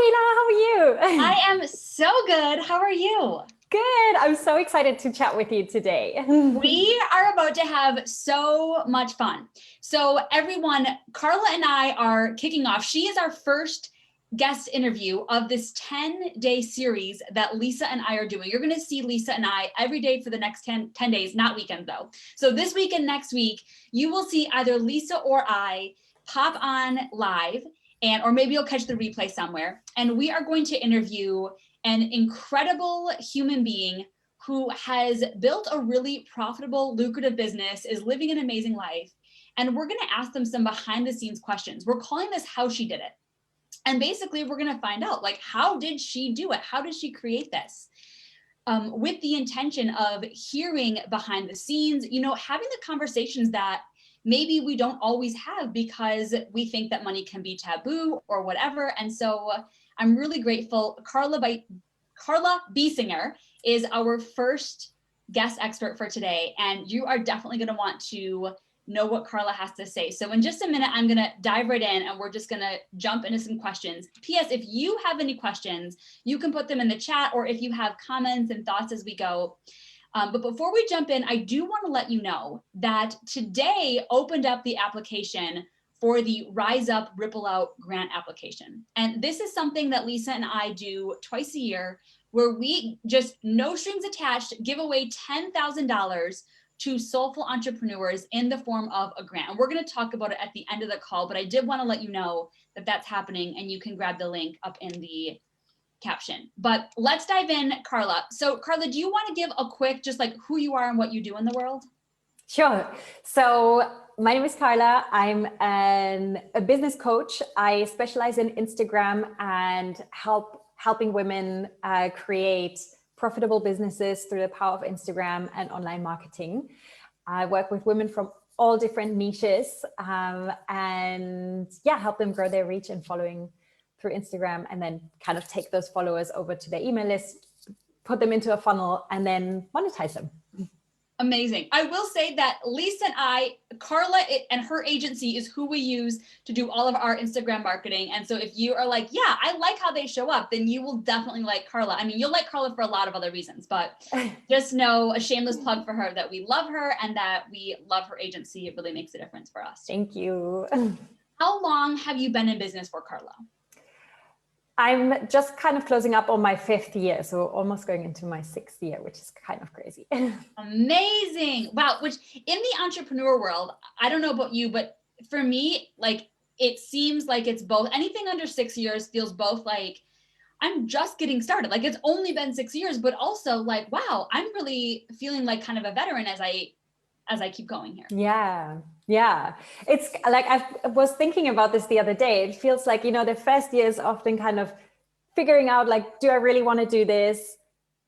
Hi, Tina. How are you? I am so good. How are you? Good. I'm so excited to chat with you today. We are about to have so much fun. So, everyone, Carla and I are kicking off. She is our first guest interview of this 10-day series that Lisa and I are doing. You're going to see Lisa and I every day for the next 10 days, not weekends though. So, this week and next week, you will see either Lisa or I pop on live, or maybe you'll catch the replay somewhere. And we are going to interview an incredible human being who has built a really profitable, lucrative business, is living an amazing life. And we're going to ask them some behind the scenes questions. We're calling this How She Did It. And basically, we're going to find out, like, how did she do it? How did she create this? With the intention of hearing behind the scenes, having the conversations that maybe we don't always have because we think that money can be taboo or whatever. And so I'm really grateful. Carla Biesinger is our first guest expert for today, and you are definitely going to want to know what Carla has to say. So in just a minute, I'm going to dive right in and we're just going to jump into some questions. P.S. If you have any questions, you can put them in the chat, or if you have comments and thoughts as we go. But before we jump in, I do want to let you know that today opened up the application for the Rise Up Ripple Out grant application. And this is something that Lisa and I do twice a year, where we just, no strings attached, give away $10,000 to soulful entrepreneurs in the form of a grant. And we're going to talk about it at the end of the call, but I did want to let you know that that's happening, and you can grab the link up in the caption. But let's dive in, Carla. So Carla, do you want to give a quick, just like who you are and what you do in the world? Sure. So my name is Carla. I'm a business coach. I specialize in Instagram and helping women create profitable businesses through the power of Instagram and online marketing. I work with women from all different niches and help them grow their reach and following through Instagram, and then kind of take those followers over to their email list, put them into a funnel, and then monetize them. Amazing. I will say that Lisa and I, Carla and her agency is who we use to do all of our Instagram marketing. And so if you are like, yeah, I like how they show up, then you will definitely like Carla. I mean, you'll like Carla for a lot of other reasons, but just know, a shameless plug for her, that we love her and that we love her agency. It really makes a difference for us. Thank you. How long have you been in business for, Carla? I'm just kind of closing up on my 5th year, so almost going into my 6th year, which is kind of crazy. Amazing. Wow. Which in the entrepreneur world, I don't know about you, but for me, like, it seems like it's both. Anything under 6 years feels both like I'm just getting started. Like, it's only been 6 years, but also like, wow, I'm really feeling like kind of a veteran as I keep going here. Yeah. It's like, I was thinking about this the other day. It feels like, the first year is often kind of figuring out, like, do I really want to do this?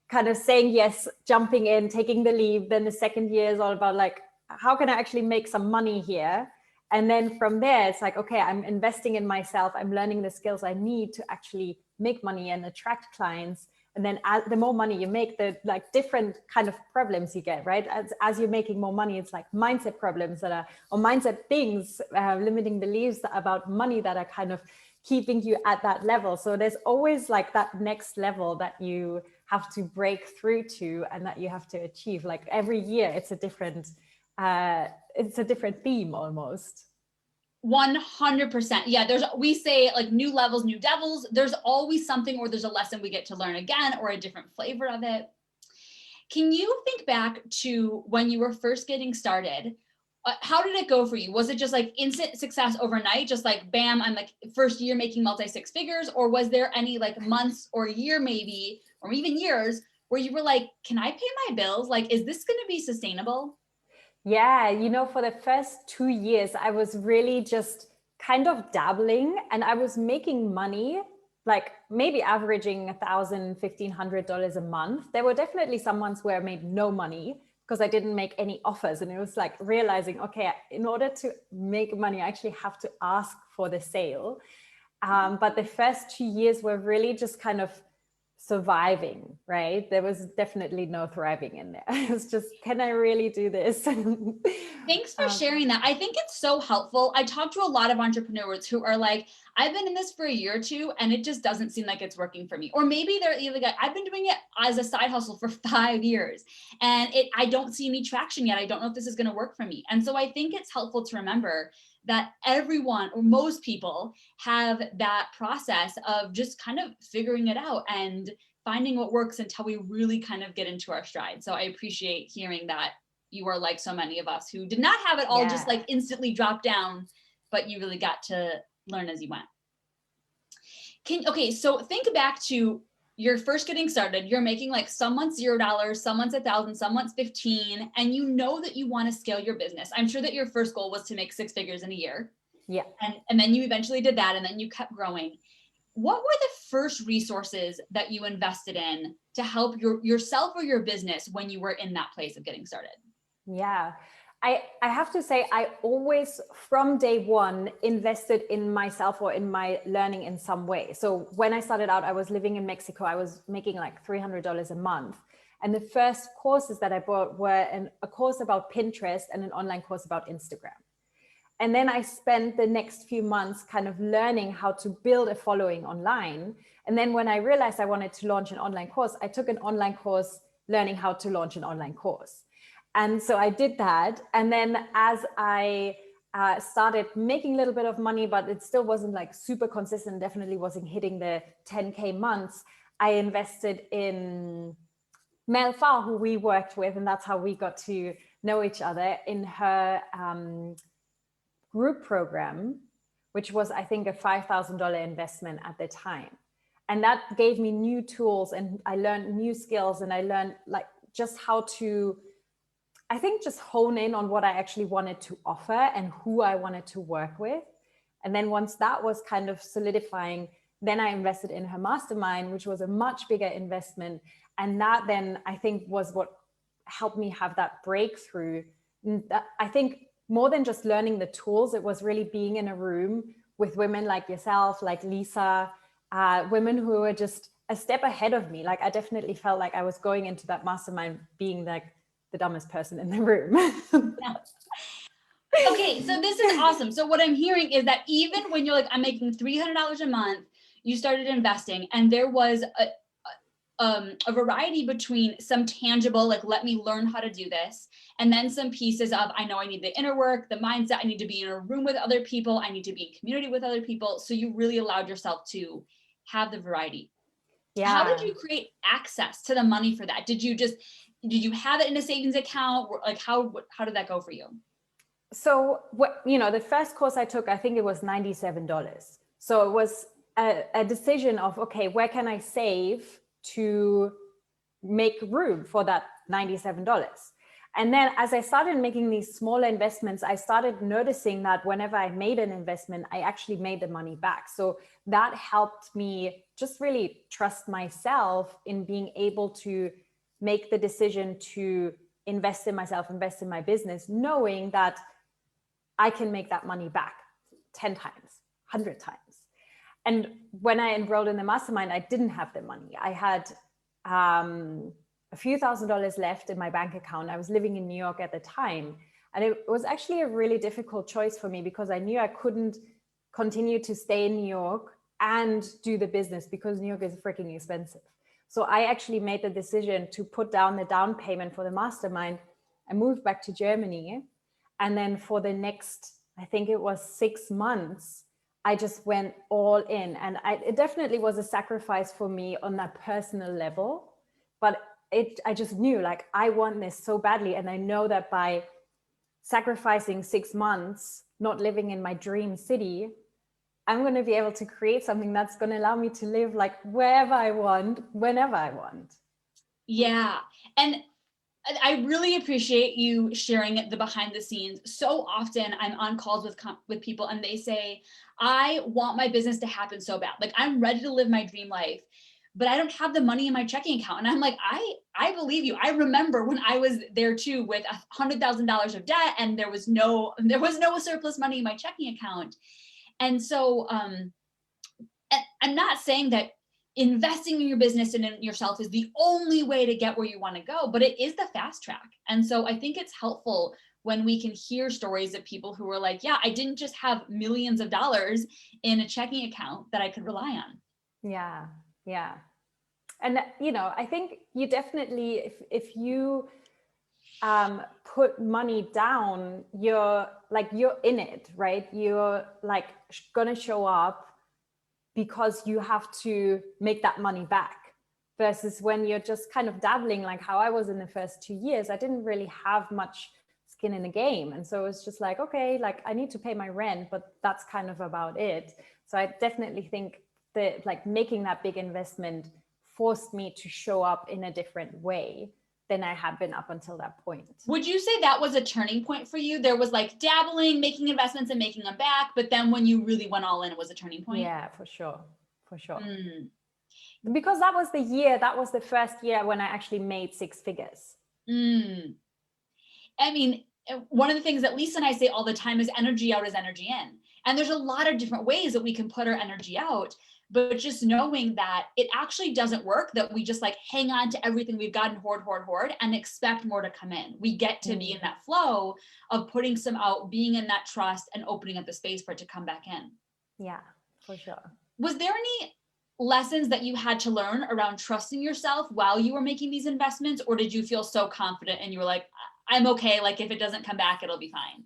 Kind of saying yes, jumping in, taking the leap. Then the second year is all about, like, how can I actually make some money here? And then from there, it's like, okay, I'm investing in myself. I'm learning the skills I need to actually make money and attract clients. And then the more money you make, the like different kind of problems you get, right? As you're making more money, it's like mindset problems or mindset things, limiting beliefs about money that are kind of keeping you at that level. So there's always like that next level that you have to break through to and that you have to achieve. Like every year, it's a different theme almost. 100%. Yeah, we say like new levels, new devils. There's always something, or there's a lesson we get to learn again, or a different flavor of it. Can you think back to when you were first getting started? How did it go for you? Was it just like instant success overnight? Just like, bam, I'm like first year making multi 6 figures? Or was there any like months or year maybe, or even years where you were like, can I pay my bills? Like, is this going to be sustainable? Yeah, for the first 2 years, I was really just kind of dabbling, and I was making money, like maybe averaging $1,000, $1,500 a month. There were definitely some months where I made no money because I didn't make any offers. And it was like realizing, okay, in order to make money, I actually have to ask for the sale. But the first 2 years were really just kind of surviving, right? There was definitely no thriving in there. It was just, can I really do this? Thanks for sharing that. I think it's so helpful. I talk to a lot of entrepreneurs who are like, I've been in this for a year or two and it just doesn't seem like it's working for me. Or maybe they're either like, I've been doing it as a side hustle for 5 years and I don't see any traction yet. I don't know if this is going to work for me. And so I think it's helpful to remember that everyone or most people have that process of just kind of figuring it out and finding what works until we really kind of get into our stride. So I appreciate hearing that you are like so many of us who did not have it all just like instantly drop down, but you really got to learn as you went. Okay, so think back to your first getting started. You're making like some months $0, some months 1,000, some months 15, and you know that you want to scale your business. I'm sure that your first goal was to make 6 figures in a year. Yeah. And then you eventually did that, and then you kept growing. What were the first resources that you invested in to help yourself or your business when you were in that place of getting started? Yeah, I have to say, I always, from day one, invested in myself or in my learning in some way. So when I started out, I was living in Mexico. I was making like $300 a month. And the first courses that I bought were a course about Pinterest and an online course about Instagram. And then I spent the next few months kind of learning how to build a following online. And then when I realized I wanted to launch an online course, I took an online course learning how to launch an online course. And so I did that. And then as I started making a little bit of money, but it still wasn't like super consistent, definitely wasn't hitting the 10K months, I invested in Mel Farr, who we worked with, and that's how we got to know each other, in her group program, which was, I think, a $5,000 investment at the time. And that gave me new tools, and I learned new skills, and I learned like just how to, I think, just hone in on what I actually wanted to offer and who I wanted to work with. And then once that was kind of solidifying, then I invested in her mastermind, which was a much bigger investment. And that then, I think, was what helped me have that breakthrough. I think more than just learning the tools, it was really being in a room with women like yourself, like Lisa, women who were just a step ahead of me. Like I definitely felt like I was going into that mastermind being like the dumbest person in the room. Okay, so this is awesome. So what I'm hearing is that even when you're like, I'm making $300 a month, you started investing, and there was a variety between some tangible, like, let me learn how to do this, and then some pieces of, I know I need the inner work, the mindset, I need to be in a room with other people, I need to be in community with other people. So you really allowed yourself to have the variety. Yeah. How did you create access to the money for that? Did you have it in a savings account? Like how did that go for you? So the first course I took, I think it was $97. So it was a decision of, okay, where can I save to make room for that $97? And then as I started making these smaller investments, I started noticing that whenever I made an investment, I actually made the money back. So that helped me just really trust myself in being able to make the decision to invest in myself, invest in my business, knowing that I can make that money back 10 times, 100 times. And when I enrolled in the mastermind, I didn't have the money. I had a few $1,000s left in my bank account. I was living in New York at the time. And it was actually a really difficult choice for me because I knew I couldn't continue to stay in New York and do the business because New York is freaking expensive. So I actually made the decision to put down the down payment for the mastermind. I moved back to Germany. And then for the next, I think it was 6 months, I just went all in. And it definitely was a sacrifice for me on that personal level. But I just knew, like, I want this so badly. And I know that by sacrificing 6 months, not living in my dream city, I'm going to be able to create something that's going to allow me to live like wherever I want, whenever I want. Yeah. And I really appreciate you sharing the behind the scenes. So often I'm on calls with people and they say, I want my business to happen so bad. Like, I'm ready to live my dream life, but I don't have the money in my checking account. And I'm like, I believe you. I remember when I was there too with $100,000 of debt and there was no surplus money in my checking account. And so, and I'm not saying that investing in your business and in yourself is the only way to get where you want to go, but it is the fast track. And so I think it's helpful when we can hear stories of people who are like, yeah, I didn't just have millions of dollars in a checking account that I could rely on. Yeah. Yeah. And, you know, I think you definitely, if you put money down, you're in it, right? You're like gonna show up because you have to make that money back, versus when you're just kind of dabbling, like how I was in the first 2 years. I didn't really have much skin in the game. And so it's just like, okay, like I need to pay my rent, but that's kind of about it. So I definitely think that like making that big investment forced me to show up in a different way than I had been up until that point. Would you say that was a turning point for you? There was like dabbling, making investments and making them back, but then when you really went all in, it was a turning point? Yeah, for sure. For sure. Because that was the first year when I actually made 6 figures. I mean, one of the things that Lisa and I say all the time is energy out is energy in. And there's a lot of different ways that we can put our energy out, but just knowing that it actually doesn't work, that we just like hang on to everything we've gotten, hoard, and expect more to come in. We get to be in that flow of putting some out, being in that trust and opening up the space for it to come back in. Yeah, for sure. Was there any lessons that you had to learn around trusting yourself while you were making these investments? Or did you feel so confident and you were like, I'm okay, like if it doesn't come back, it'll be fine?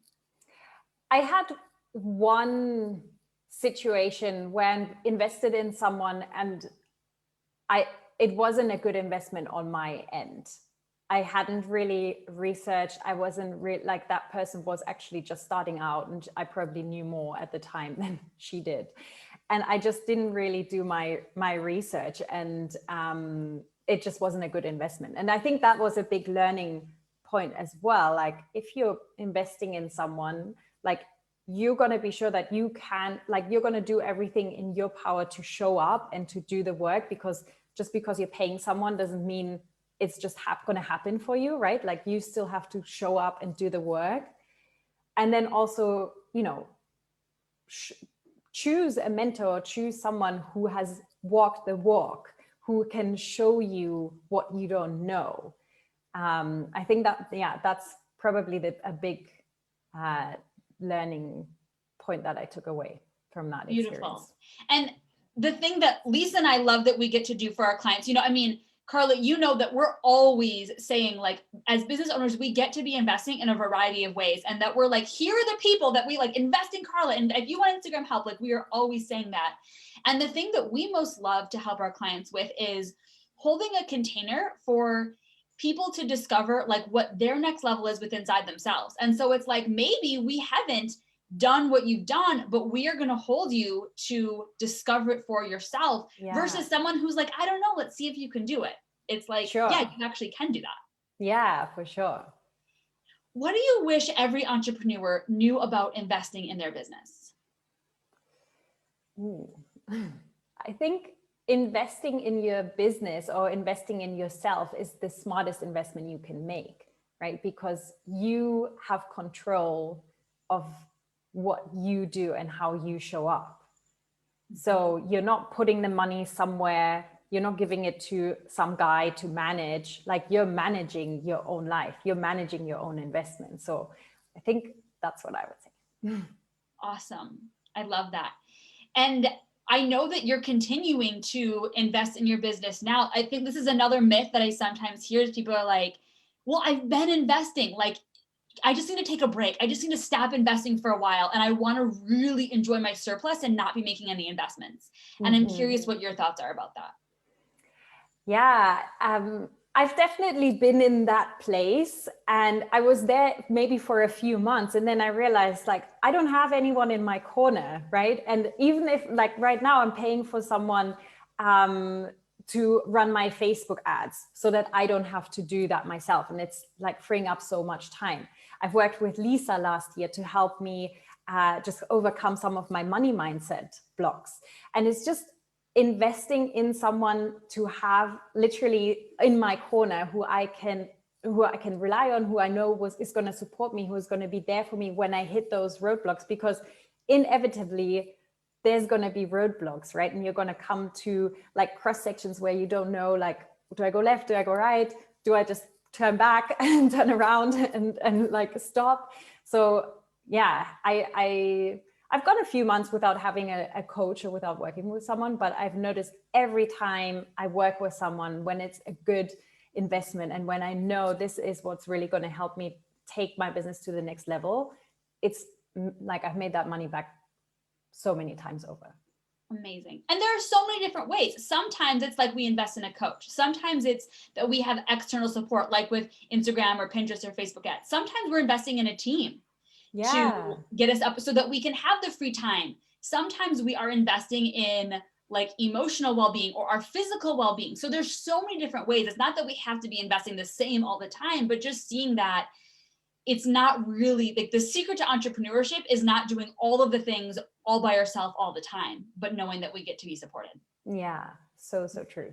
I had one situation where I invested in someone and it wasn't a good investment on my end. I hadn't really researched. I wasn't like that person was actually just starting out, and I probably knew more at the time than she did. And I just didn't really do my research, and it just wasn't a good investment. And I think that was a big learning point as well. Like if you're investing in someone, like you're going to be sure that you can, like you're going to do everything in your power to show up and to do the work, because just because you're paying someone doesn't mean it's just going to happen for you, right? Like you still have to show up and do the work. And then also, you know, choose a mentor, choose someone who has walked the walk, who can show you what you don't know. I think that, yeah, that's probably a big learning point that I took away from that experience. Beautiful. And the thing that Lisa and I love that we get to do for our clients, you know, I mean, Carla, you know that we're always saying, like, as business owners, we get to be investing in a variety of ways, and that we're like, here are the people that we like, invest in Carla. And if you want Instagram help, like we are always saying that. And the thing that we most love to help our clients with is holding a container for people to discover like what their next level is within inside themselves. And so it's like, maybe we haven't done what you've done, but we are going to hold you to discover it for yourself, versus someone who's like, I don't know, let's see if you can do it. It's like, yeah, you actually can do that. Yeah, for sure. What do you wish every entrepreneur knew about investing in their business? I think investing in your business or investing in yourself is the smartest investment you can make, right? Because you have control of what you do and how you show up. So you're not putting the money somewhere, you're not giving it to some guy to manage, like you're managing your own life, you're managing your own investment. So I think that's what I would say. Awesome. I love that. And I know that you're continuing to invest in your business now. I think this is another myth that I sometimes hear is people are like, well, I've been investing, like, I just need to take a break. I just need to stop investing for a while. And I want to really enjoy my surplus and not be making any investments. And I'm curious what your thoughts are about that. Yeah, I've definitely been in that place, and I was there maybe for a few months, and then I realized like I don't have anyone in my corner, right? And even if like right now I'm paying for someone to run my Facebook ads so that I don't have to do that myself, and it's like freeing up so much time. I've worked with Lisa last year to help me just overcome some of my money mindset blocks, and it's just investing in someone to have literally in my corner who I can rely on, who I know is going to support me, who is going to be there for me when I hit those roadblocks, because inevitably there's going to be roadblocks, right? And you're going to come to like cross sections where you don't know, like, do I go left? Do I go right? Do I just turn back and turn around and like stop? So yeah, I've gone a few months without having a coach or without working with someone, but I've noticed every time I work with someone, when it's a good investment and when I know this is what's really going to help me take my business to the next level, it's like I've made that money back so many times over. Amazing. And there are so many different ways. Sometimes it's like we invest in a coach. Sometimes it's that we have external support, like with Instagram or Pinterest or Facebook ads. Sometimes we're investing in a team to get us up so that we can have the free time. Sometimes we are investing in like emotional well-being or our physical well-being. So there's so many different ways. It's not that we have to be investing the same all the time, but just seeing that it's not really like the secret to entrepreneurship is not doing all of the things all by yourself all the time, but knowing that we get to be supported. Yeah, so true.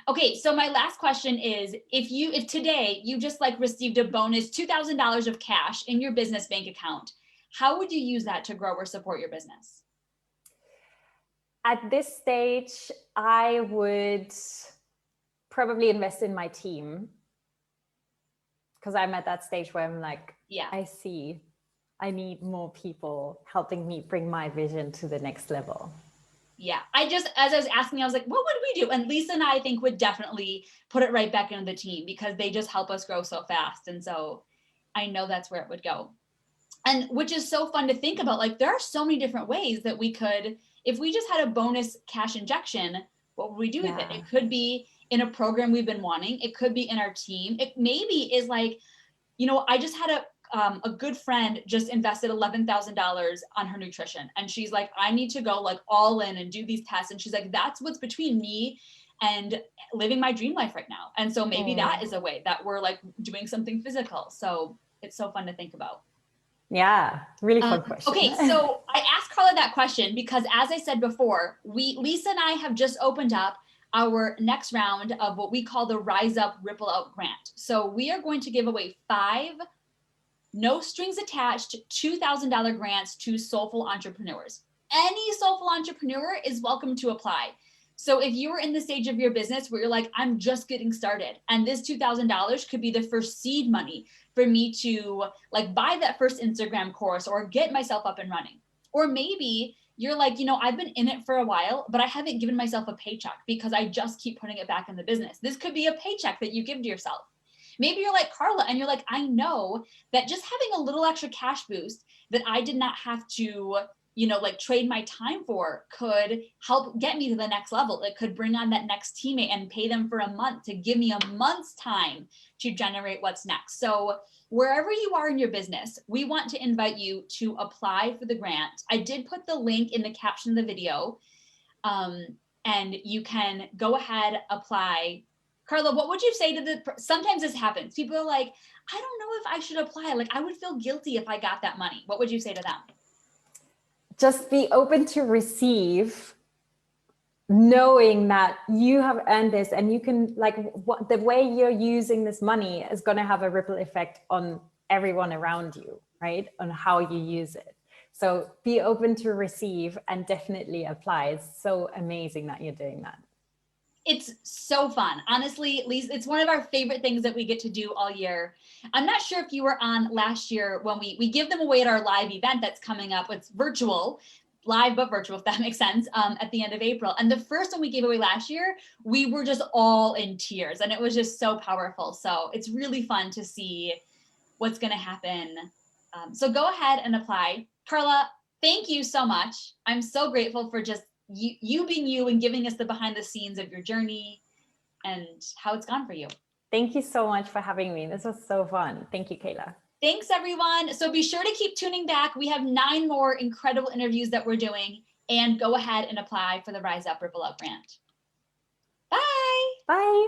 Okay, so my last question is, if today you just like received a bonus $2,000 of cash in your business bank account, how would you use that to grow or support your business? At this stage, I would probably invest in my team, because I'm at that stage where I'm like, yeah, I need more people helping me bring my vision to the next level. Yeah, as I was asking, I was like, what would we do? And Lisa and I think would definitely put it right back into the team because they just help us grow so fast. And so I know that's where it would go. And which is so fun to think about. Like, there are so many different ways that we could, if we just had a bonus cash injection, what would we do with it? It could be in a program we've been wanting. It could be in our team. It maybe is like, I just had a good friend just invested $11,000 on her nutrition. And she's like, I need to go like all in and do these tests. And she's like, that's what's between me and living my dream life right now. And so maybe that is a way that we're like doing something physical. So it's so fun to think about. Yeah, really fun question. Okay, so I asked Carla that question because, as I said before, Lisa and I have just opened up our next round of what we call the Rise Up Ripple Out grant. So we are going to give away 5 no strings attached $2,000 grants to soulful entrepreneurs. Any soulful entrepreneur is welcome to apply. So if you're in the stage of your business where you're like, I'm just getting started, and this $2,000 could be the first seed money for me to like buy that first Instagram course or get myself up and running. Or maybe you're like, I've been in it for a while, but I haven't given myself a paycheck because I just keep putting it back in the business. This could be a paycheck that you give to yourself. Maybe you're like Carla and you're like, I know that just having a little extra cash boost that I did not have to like trade my time for could help get me to the next level. It could bring on that next teammate and pay them for a month to give me a month's time to generate what's next. So wherever you are in your business, we want to invite you to apply for the grant. I did put the link in the caption of the video, and you can go ahead, apply. Carla, what would you say to sometimes this happens. People are like, I don't know if I should apply. Like, I would feel guilty if I got that money. What would you say to them? Just be open to receive, knowing that you have earned this and you can the way you're using this money is going to have a ripple effect on everyone around you, right? On how you use it. So be open to receive and definitely apply. It's so amazing that you're doing that. It's so fun. Honestly, Lisa, it's one of our favorite things that we get to do all year. I'm not sure if you were on last year when we give them away at our live event that's coming up. It's virtual, live but virtual, if that makes sense, at the end of April. And the first one we gave away last year, we were just all in tears and it was just so powerful. So it's really fun to see what's going to happen. So go ahead and apply. Carla, thank you so much. I'm so grateful for just you being you and giving us the behind the scenes of your journey and how it's gone for you. Thank you so much for having me. This was so fun. Thank you, Kayla. Thanks, everyone. So be sure to keep tuning back. We have 9 more incredible interviews that we're doing, and go ahead and apply for the Rise Up Ripple Out grant. Bye. Bye.